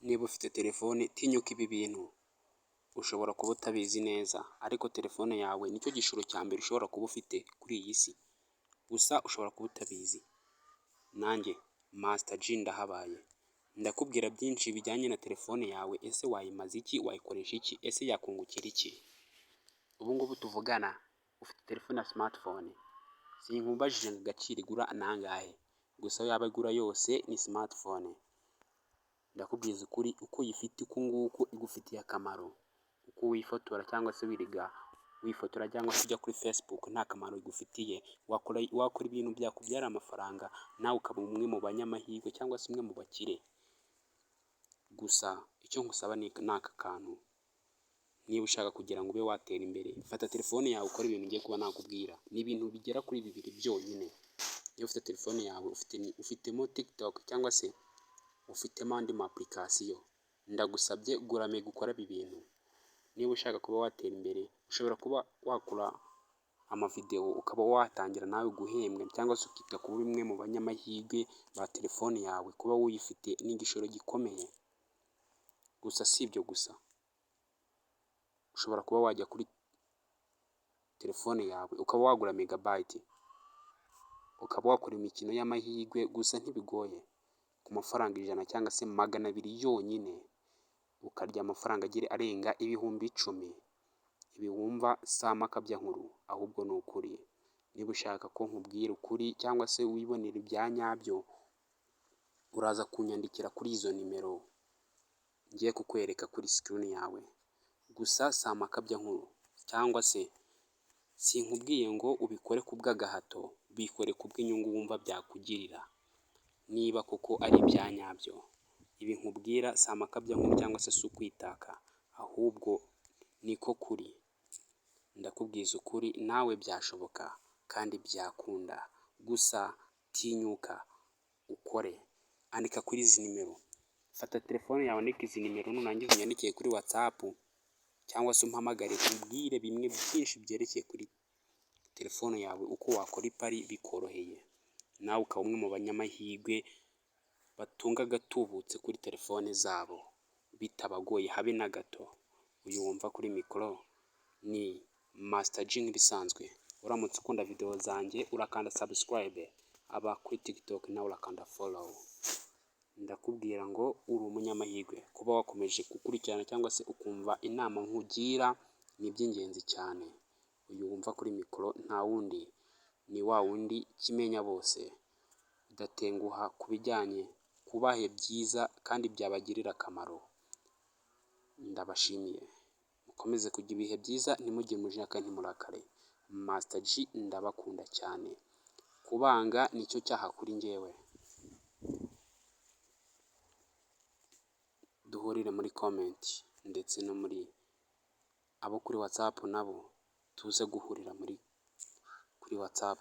Niba ufite telefone tinyuka ibi bintu, ushobora kuba utabizi neza ariko telefone yawe nicyo gishoro cya mbere ushobora kuba ufite kuri iyi si, gusa ushobora kuba utabizi. Nanjye Master G ndahabaye, ndakubwira byinshi bijyanye na telefone yawe, ese wayimaza iki, wayikoresha iki, ese yakungukira iki? Ubu ngubu tuvugana ufite telefone ya smartphone, sinkubajije ngo agaciro igura ni angahe, gusa ayo yaba igura yose ni smartphone. Ndakubwiza ukuri uko uyifite uku nguku igufitiye akamaro, uko wifotora cyangwa se wiriga wifotora cyangwa se ujya kuri Facebook nta kamaro igufitiye, wakora ibintu byakubyara amafaranga nawe ukaba umwe mu banyamahirwe cyangwa se umwe mu bakire. Gusa icyo ngusaba ni aka kantu, niba ushaka kugira ngo ube watera imbere, fata telefone yawe ukore ibintu ngiye kuba nakubwira, ni ibintu bigera kuri bibiri byonyine. Iyo ufite telefone yawe ufitemo TikTok cyangwa se ufitemo andi ma application, ndagusabye gura mega ukora ibi bintu. Niba ushaka kuba watera imbere ushobora kuba wakora amavideo ukaba watangira nawe guhembwa cyangwa se ukita kuba umwe mu banyamahirwe ba telefone yawe, kuba uyifite ni igishoro gikomeye. Gusa si ibyo gusa, ushobora kuba wajya kuri telefone yawe ukaba wagura megabyte, ukaba wakora imikino y'amahirwe, gusa ntibigoye, ku mafaranga 100 cyangwa se 200 yonyine ukarya amafaranga arenga ibihumbi 10. Ibi wumva si amakabya nkuru ahubwo ni ukuri. Niba ushaka ko nkubwira ukuri cyangwa se wibonera ibya nyabyo, uraza kunyandikira kuri izo nimero ngiye kukwereka kuri screen yawe. Gusa si amakabya nkuru cyangwa se sinkubwiye ngo ubikore ku bw'agahato, bikore ku bw'inyungu wumva byakugirira, niba koko ari ibya nyabyo. Ibi nkubwira si amakabya nkuru cyangwa se si ukwitaka, ahubwo niko kuri. Ndakubwiza ukuri nawe byashoboka kandi byakunda, gusa tinyuka ukore. Andika kuri izi nimero, fata telefone yawe andika izi nimero, nurangiza unyandikiye kuri WhatsApp cyangwa se umpamagare umbwire bimwe byinshi byerekeye kuri telefone yawe, uko wakora ipari bikoroheye, nawe ukaba umwe mu banyamahirwe batunga agatubutse kuri telefone zabo bitabagoye habe na gato. Uyu wumva kuri mikoro ni Master G nk'ibisanzwe. Uramutse ukunda video zanjye urakanda subscribe, aba kuri TikTok nawe urakanda follow. Ndakubwira ngo uri umunyamahirwe, kuba wakomeje gukurikirana cyangwa se ukumva inama nkugira ni iby'ingenzi cyane. Uyu wumva kuri mikoro nta wundi ni wa wundi Kimenya bose, udatenguha ku bijyanye kubahe byiza kandi byabagirira akamaro. Ndabashimiye, mukomeze kugira ibihe byiza, ntimugire umujinya kandi ntimurakare. Master G ndabakunda cyane, kubanga nicyo cyaha kuri njyewe. Duhurire muri comment ndetse no muri abo kuri WhatsApp nabo tuze guhurira kuri WhatsApp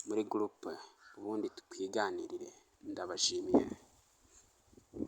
muri groupe, ubundi twiganirire. Ndabashimiye.